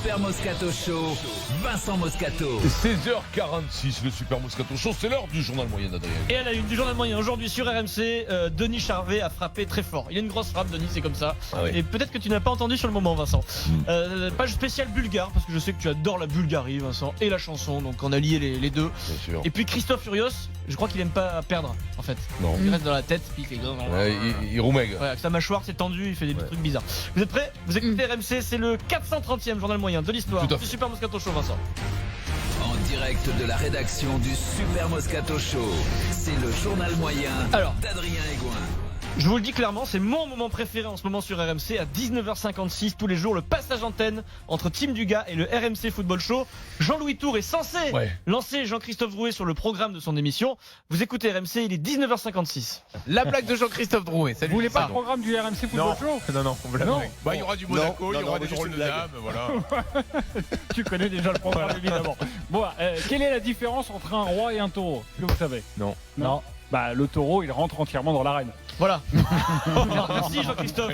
Super Moscato Show, Vincent Moscato. 16h46, le Super Moscato Show, c'est l'heure du journal moyen d'Adrien. Et à la une du journal moyen aujourd'hui sur RMC, Denis Charvet a frappé très fort. Il a une grosse frappe, Denis, c'est comme ça. Ah oui. Et peut-être que tu n'as pas entendu sur le moment, Vincent. Page spéciale bulgare, parce que je sais que tu adores la Bulgarie, Vincent, et la chanson, donc on a lié les deux. Bien sûr. Et puis Christophe Furios, je crois qu'il aime pas perdre, en fait. Non. Il reste dans la tête, puis il fait... Il roumègue. Ouais, avec sa mâchoire c'est tendu, il fait des trucs bizarres. Vous êtes prêts? Vous écoutez RMC, c'est le 430e journal moyen de l'histoire Tout à du fait. Super Moscato Show, Vincent. En direct de la rédaction du Super Moscato Show, c'est le journal moyen Alors. d'Adrien Egoin. Je vous le dis clairement, c'est mon moment préféré en ce moment sur RMC. À 19h56 tous les jours, le passage antenne entre Team Dugas et le RMC Football Show. Jean-Louis Tour est censé lancer Jean-Christophe Drouet sur le programme de son émission. Vous écoutez RMC, il est 19h56. La blague de Jean-Christophe Drouet. Salut. Vous voulez pas le programme du RMC Football Show? Non, on me Non. Bah, il y aura du Monaco, il y aura des drôles de dames, voilà. Tu connais déjà le programme évidemment. Bon, quelle est la différence entre un roi et un taureau? Est-ce que vous savez? Non. Bah, le taureau, il rentre entièrement dans l'arène. Voilà. Merci Jean-Christophe.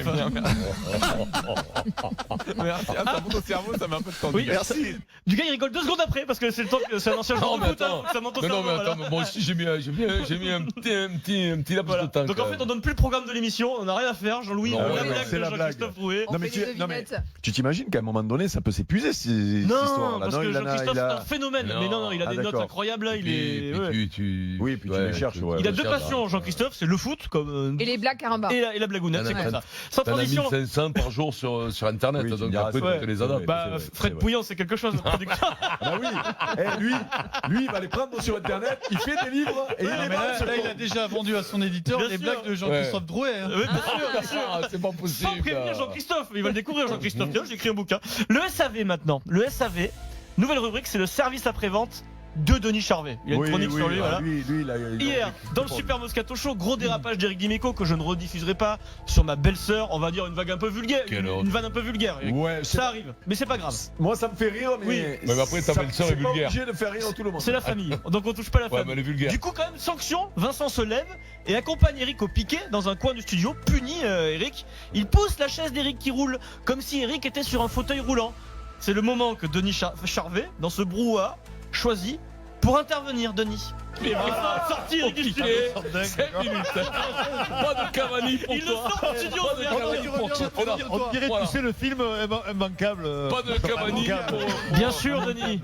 Merci. Ah, ça monte au cerveau, ça m'a un peu tendu. Oui, merci. Dugas il rigole 2 secondes après parce que c'est le temps que c'est un ancien joueur Non, de mais foot, hein, attends. ça monte au Non, cerveau, mais voilà. attends, moi aussi j'ai mis un petit laps Voilà. de temps. Donc en fait on donne plus le programme de l'émission, on n'a rien à faire. Jean-Louis, Non, la ouais, blague c'est de la blague. Jean-Christophe Drouet. Non mais, tu t'imagines qu'à un moment donné ça peut s'épuiser ces Non, histoires là. parce que Jean-Christophe c'est un phénomène. Non. Mais non, il a des notes d'accord. incroyables là. Il est. Ouais. Oui, puis tu les cherches, ouais. Il a deux passions, Jean-Christophe, c'est le foot comme Et les blagues caramba. et la blagounette, c'est Ouais. comme ça. Sans T'en as transition. 1500 par jour sur internet, Oui, tu donc diras, après c'est vrai, tu te les c'est adaptes. vrai. Bah, c'est Fred vrai. Pouillant, c'est quelque chose, notre producteur. Ah oui. Lui il va les prendre sur internet, il fait des livres et il les vend sur il a déjà vendu à son éditeur Bien les sûr. blagues de Jean-Christophe Drouet. Hein. Oui, bien sûr, bien sûr. Ah, c'est pas Sans possible. prévenir Jean-Christophe, il va le découvrir Jean-Christophe. Tiens, j'ai écrit un bouquin. Le SAV maintenant. Le SAV, nouvelle rubrique, c'est le service après-vente de Denis Charvet. Il a une chronique sur lui, voilà. Lui, il a Hier, dans le Super Moscato Show, gros dérapage d'Éric Dimeco que je ne rediffuserai pas sur ma belle-sœur, on va dire une vague un peu vulgaire, Quelle une vanne un peu vulgaire. Ouais, Ça arrive, mais c'est pas grave. moi ça me fait rire mais Oui. Mais après, ta belle-sœur est c'est pas vulgaire. obligé de faire rire tout le monde. C'est la famille, donc on touche pas la Ouais, famille. mais elle est vulgaire. Du coup, quand même, sanction, Vincent se lève et accompagne Eric au piquet dans un coin du studio, puni Eric. Il pousse la chaise d'Eric qui roule, comme si Eric était sur un fauteuil roulant. C'est le moment que Denis Charvet, dans ce brouhaha, choisit pour intervenir, Denis. Et voilà, sorti Eric du studio. 5 minutes. Pas de Cavani pour Il le toi. sort du studio, Pas de frère. Cavani pour toi. On dirait, Voilà. tu sais, le film Imbancable. Pas de Cavani pour. Bien sûr, Denis.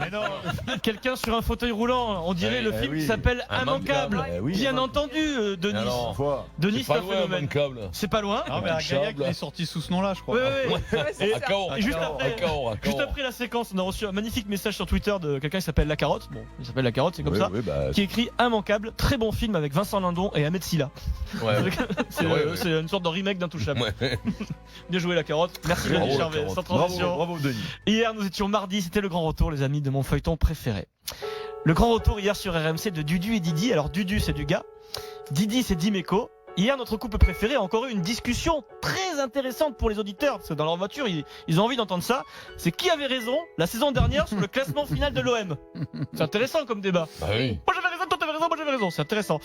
Quelqu'un sur un fauteuil roulant, on dirait le film oui. qui s'appelle Immanquable. Immanquable. Oui, Bien entendu, Denis. Alors, Fois. Denis, c'est pas un loin, phénomène. Immanquable. C'est pas loin. Non, mais à Gaillac, il est sorti sous ce nom-là, je crois. Ouais, ouais, ouais. Et- À Cahors. Et juste après, juste après la séquence, on a reçu un magnifique message sur Twitter de quelqu'un qui s'appelle La Carotte. Bon, il s'appelle La Carotte, c'est comme Oui, ça. oui, bah, Qui écrit Immanquable, très bon film avec Vincent Lindon et Ahmed Silla. Ouais. C'est Ouais, ouais. c'est une sorte de remake d'Intouchable. Ouais. Bien joué La Carotte. Merci Bravo, Denis La Charvet. Carotte. Sans transition. Bravo Denis. Hier, nous étions mardi, c'était le grand retour, les amis, de mon feuilleton préféré. Le grand retour hier sur RMC de Dudu et Didi. Alors Dudu, c'est Dugas. Didi, c'est Dimeco. Hier, notre couple préféré a encore eu une discussion très intéressante pour les auditeurs, parce que dans leur voiture, ils ont envie d'entendre ça. C'est qui avait raison la saison dernière sur le classement final de l'OM. C'est intéressant comme débat. Bah oui. Moi j'avais raison, toi t'avais raison, moi j'avais raison. C'est intéressant.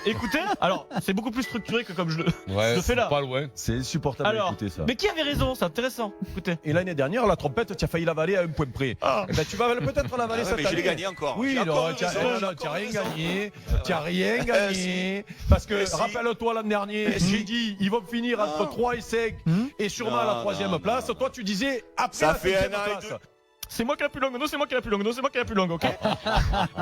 Écoutez, alors c'est beaucoup plus structuré que comme je le Ouais, fais là. Pas loin. C'est insupportable à Alors, écouter ça. mais qui avait raison, c'est intéressant. Écoutez. Et l'année dernière, la trompette, tu as failli l'avaler à un point près. Ah. Eh ben, tu vas peut-être l'avaler cette année. je l'ai gagné encore. Oui, J'ai non, encore tu raison, n'as j'ai encore rien raison. gagné. Tu n'as rien gagné. Parce que, si. rappelle-toi l'an dernier, j'ai dit, ils vont finir entre 3 et 5 et sûrement à la 3e place. Toi, tu disais après Ça la fait 5e un an et place. deux. C'est moi qui ai la plus longue, non c'est moi qui ai la plus longue, non c'est moi qui ai la plus longue, ok.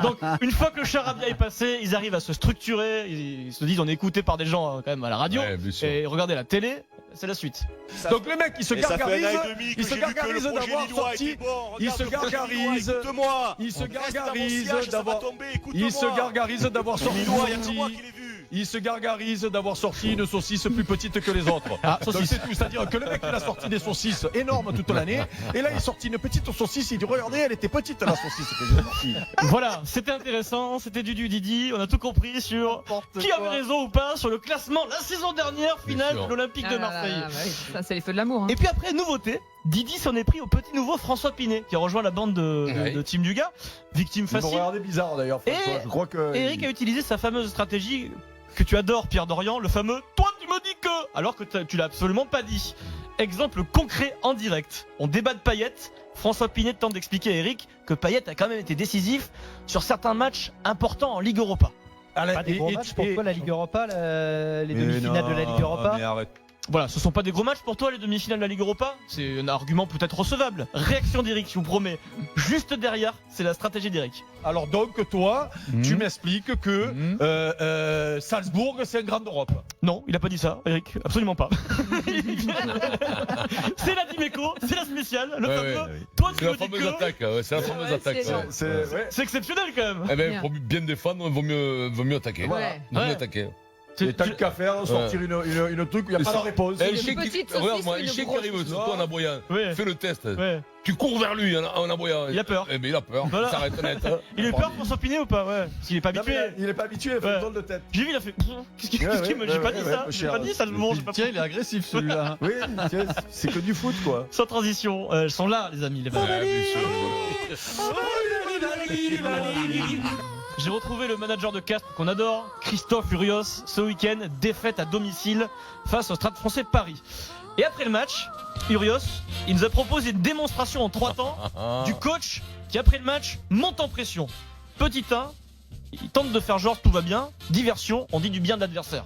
Donc une fois que le charabia est passé, ils arrivent à se structurer, ils se disent on est écouté par des gens quand même à la radio, Ouais, bien sûr. et regardez la télé, c'est la suite. Donc le mec, il se Et ça fait un gargarise, an et demi que il se j'ai vu que gargarise le projet d'avoir lillois sorti, était bon. il Regarde se le projet gargarise, lillois, écoute-moi. il se Reste dans mon gargarise sillage, ça va d'avoir, tomber, écoute-moi. il se gargarise d'avoir sorti Lillois, il y a que moi qui une l'ai vu. il se gargarise d'avoir sorti une saucisse plus petite que les autres. Ah, Donc saucisse. c'est tout, c'est-à-dire que le mec il a sorti des saucisses énormes toute l'année, et là il sortit une petite saucisse, il dit regardez elle était petite la saucisse que j'ai sortie. Voilà, c'était intéressant, c'était Dudu Didi, on a tout compris sur qui avait raison ou pas sur le classement la saison dernière finale sûr. de l'Olympique de Marseille. Ça, c'est les feux de l'amour. Hein. Et puis après, nouveauté, Didi s'en est pris au petit nouveau François Pinet, qui a rejoint la bande de Team Dugas, victime Ils m'ont facile. regardé bizarre d'ailleurs François, Et je crois que... Eric a utilisé sa fameuse stratégie que tu adores, Pierre Dorian, le fameux « toi tu me dis que », alors que tu l'as absolument pas dit. Exemple concret en direct. On débat de paillettes. François Pinet tente d'expliquer à Eric que Payet a quand même été décisif sur certains matchs importants en Ligue Europa. Pas des gros matchs pour toi, la Ligue Europa, les demi-finales de la Ligue Europa. Mais arrête. Voilà, ce sont pas des gros matchs pour toi, les demi-finales de la Ligue Europa. C'est un argument peut-être recevable. Réaction d'Eric, je vous promets. Juste derrière, c'est la stratégie d'Eric. Alors donc toi, tu m'expliques que Salzbourg c'est un grand d'Europe. Non, il a pas dit ça, Eric. Absolument pas. C'est la Dimeco, c'est la spéciale, le fameux. Toi, tu C'est la me dis fameuse que attaque, c'est la fameuse attaque. c'est exceptionnel quand même. Eh ben, pour bien défendre, vaut mieux attaquer. Ouais. Vaut mieux Ouais. attaquer. Et t'as qu'à faire, sortir une truc où il n'y a pas de réponse. Eh, le Une chien petite qui, saucisse regarde, moi, ou le une chien qui grosse arrive saucisse. sur toi en aboyant, Ouais. fais le test. Ouais. Tu cours vers lui en aboyant. Il a peur. Eh ben, il a peur. Voilà. Il s'arrête net. Il a eu peur pour Pinet ou pas? Ouais. Parce qu'il est pas Non, habitué. mais il est pas habitué, il fait Ouais. une drôle de tête. J'ai vu, il a fait. Qu'est-ce qu'il me. J'ai pas dit ça. J'ai pas dit ça, le mot. J'ai pas Tiens, il est agressif celui-là. Oui, tiens, c'est que du foot quoi. Sans transition. Elles sont là, les amis. Les vaches. J'ai retrouvé le manager de Castres qu'on adore, Christophe Urios, ce week-end, défaite à domicile face au Stade Français Paris. Et après le match, Urios, il nous a proposé une démonstration en 3 temps du coach qui après le match monte en pression. Petit 1, il tente de faire genre tout va bien, diversion, on dit du bien de l'adversaire.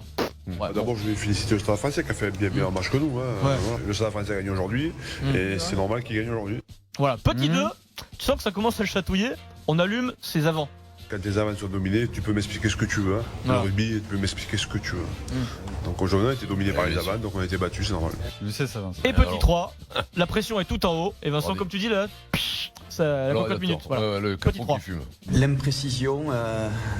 D'abord, je vais féliciter le Stade français qui a fait bien meilleur match que nous. Voilà. Le Stade français a gagné aujourd'hui et c'est normal qu'il gagne aujourd'hui. Voilà, petit 2, tu sens que ça commence à le chatouiller, on allume ses avants. Quand tes avants sont dominés, tu peux m'expliquer ce que tu veux. Le rugby, tu peux m'expliquer ce que tu veux. Donc aujourd'hui, on a été dominé par les avants, donc on a été battus, c'est normal. Je sais ça, Vincent. Et petit 3, la pression est tout en haut, et Vincent, comme tu dis là, ça a 4 minutes. Voilà. Le Petit capot 3. qui fume. L'imprécision,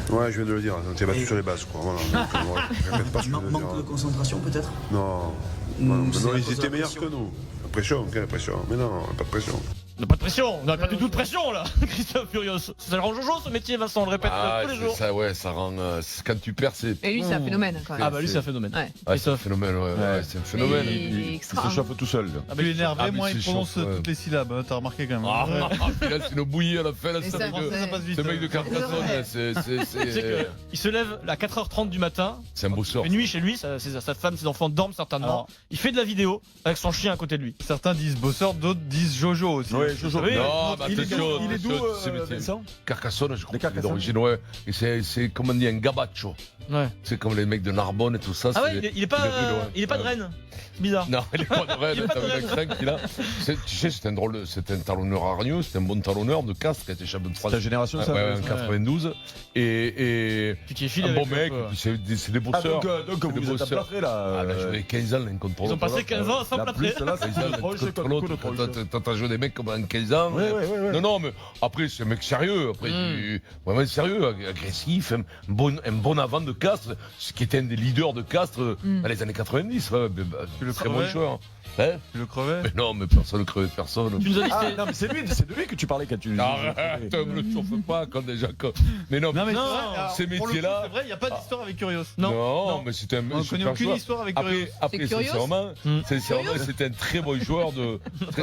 Ouais, je viens de le dire, on s'est battu sur les bases. Quoi. Voilà. Donc, je répète pas ce que je viens de manque de dire. concentration peut-être. Non, non, ils étaient meilleurs que nous. La pression, quelle pression? Mais non, pas de pression. On n'a pas de pression, on n'a pas du tout de pression là, Christophe Furios. Ça le rend jojo ce métier, Vincent, on le répète tous les jours. Ça, ouais, ça rend. Quand tu perds, c'est. Et lui, c'est un phénomène quand même. Ah bah lui, c'est un phénomène. Ouais. Ah, c'est un phénomène, ouais, c'est un phénomène. Il est Il extra. se chauffe tout seul. Ah, bah, Plus énervé, mais moins il c'est prononce chaud, ouais. toutes les syllabes. T'as remarqué quand même. Ah, puis là, c'est une bouillie à la fin, là, Et ça ça, fait que- ça passe vite. Ce mec de Carcassonne, là, Tu sais que il se lève à 4h30 du matin, c'est un beau sort. une nuit chez lui, sa femme, ses enfants dorment certainement. Alors. Il fait de la vidéo avec son chien à côté de lui. Certains disent bosseur, d'autres disent Jojo aussi. Oui, Jojo. Oui, Non, mais il est attention, il est d'où, c'est métier. Vincent? Carcassonne, je crois. Les qu'il est Carcassonne. d'origine, ouais. Et c'est comme on dit, un gabacho. Ouais. C'est comme les mecs de Narbonne et tout ça. Ah c'est- ouais, il est pas, de loin. de Rennes. C'est bizarre. Non, il est pas de Rennes, Il est pas t'as de vu Rennes. l'accent qu'il a. Tu sais, c'est un talonneur hargneux, c'est un bon talonneur de Castres qui a été champion de France. Ta génération, ça. Ouais, en 92. Et Tu t'y files un avec bon le mec, peu. puis c'est des Ah, bosseurs. donc C'est des vous êtes bosseurs. emplâtrés là. Ah, là, j'avais 15 ans l'incontrôlable. Ils ont passé 15 ans sans La plâtrer. plus, là, c'est 15 ans, coup de proche, c'est contre coup l'autre, de proche. t'as joué des mecs comme un 15 ans. Ouais, ouais, ouais. Non, non, mais après, c'est un mec sérieux. Après, vraiment sérieux, agressif, un bon avant de Castres, ce qui était un des leaders de Castres dans les années 90. Ouais, Tu le très bon crevais joueur. Hein? Tu le crevais. Mais non, mais personne ne crevait personne. Tu nous as dit que Ah, c'était- non, mais c'est de lui que tu parlais quand tu. Arrête, me le chauffe pas quand déjà. Mais non, Non, mais Non, c'est vrai, alors, ces pour le coup, métiers-là- C'est vrai, il n'y a pas d'histoire avec Curios. Non. mais c'était un On connaît super aucune joueur. histoire avec Curios. Après, C'est curieux. sincèrement, c'était un très bon joueur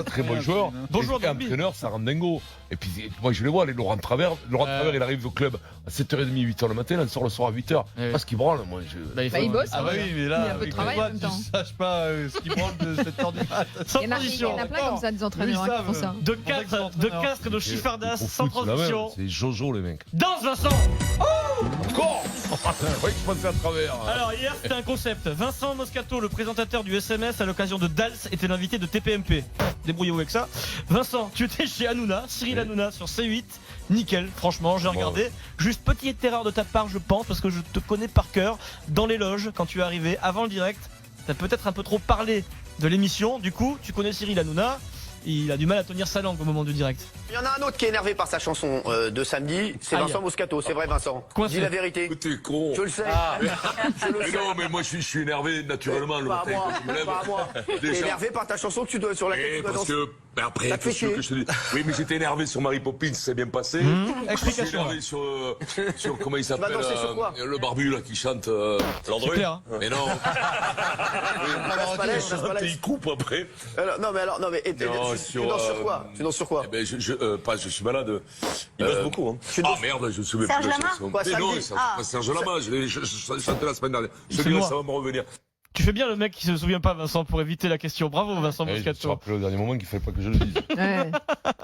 très bon joueur. Bon joueur de Et rugby. entraîneur, ça rend dingo. Et puis, moi, je les vois, les Laurent Travers. Travers, il arrive au club à 7h30, 8h le matin, là, il sort le soir à 8h. Ouais. Parce qu'il branle, moi. Bah, il Bah, il bosse. Ah bah oui, mais Il y a là, un peu de avec travail toi, en même tu temps. saches pas ce qui branle de 7h du mat. Sans Il y en a transition. plein comme ça, des entraîneurs Ils qui font savent. ça. De Pour ça que c'est Castres entraîneur. et de Chiffardas, Au sans foot, c'est la même. transition. C'est Jojo, les mecs. Danse Vincent. Encore Oui, je pensais à travers. Alors hier c'était un concept. Vincent Moscato, le présentateur du SMS à l'occasion de Dals, était l'invité de TPMP. Débrouillez-vous avec ça. Vincent, tu étais chez Hanouna, Cyril Hanouna sur C8. Nickel, franchement, j'ai regardé. Juste petite erreur de ta part, je pense, parce que je te connais par cœur. Dans les loges, quand tu es arrivé, avant le direct, t'as peut-être un peu trop parlé de l'émission. Du coup, tu connais Cyril Hanouna. Il a du mal à tenir sa langue au moment du direct. Il y en a un autre qui est énervé par sa chanson de samedi, c'est Aïe. Vincent Moscato, c'est vrai Vincent. Coincé. Dis la vérité. T'es con. Je le sais. Je le Mais sais. non, mais moi je suis énervé naturellement le Pas à matin moi, quand je me lève. pas à moi. T'es Déjà. énervé par ta chanson que tu dois, sur laquelle Eh, tu dois parce danser. que après, Ça te fait qu'est-ce que chier. je te dis Oui, mais j'étais énervé sur Mary Poppins, c'est bien passé. Je suis énervé sur comment il s'appelle danser sur quoi le barbu là qui chante Landru. clair, hein. Mais non. Reste pas là, reste pas là. Il coupe après. Non mais Non, tu danses sur quoi? Tu danses sur quoi? Eh ben, je suis malade. Il bosse beaucoup. Hein. Tu danses- Merde, je me souviens Serge plus de la Lama chanson. Quoi, Mais non, samedi c'est pas Serge Lama, je chantais la semaine dernière. Je te C'est dis, moi. ça va me revenir. Tu fais bien le mec qui se souvient pas, Vincent, pour éviter la question. Bravo, Vincent Je me suis Moscato. rappelé au dernier moment qu'il fallait pas que je le dise. Ouais.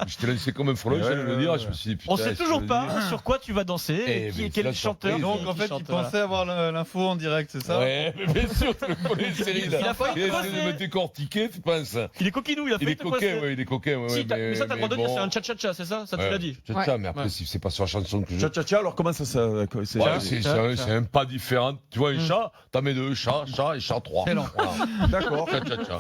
J'étais lancé comme un frelon, j'allais le dire. Je me suis dit, putain, On sait est-ce que toujours je le pas dis sur quoi tu vas danser, Eh, mais quel c'est la chanteur. surprise. Donc en fait, chante, il voilà. pensait avoir l'info en direct, c'est ça? Ouais, mais bien sûr, tu le connais, Cyril. Il a failli Il essaie creuser. de me décortiquer, tu penses? Il est coquinou, il a Il fait est coquin, ouais, il est coquin, ouais. Si, mais ça, t'as le droit de dire, bon. c'est un cha-cha-cha, c'est ça? Ça, tu Ouais, l'as dit. Cha-cha, mais après, si c'est pas sur la chanson que je. Tcha-tcha-tcha, alors comment ça c'est Ouais, c'est un pas différent. Tu vois, un chat, t'en mets deux, chat et chat 3. Excellent. Voilà. D'accord. Cha-cha-cha.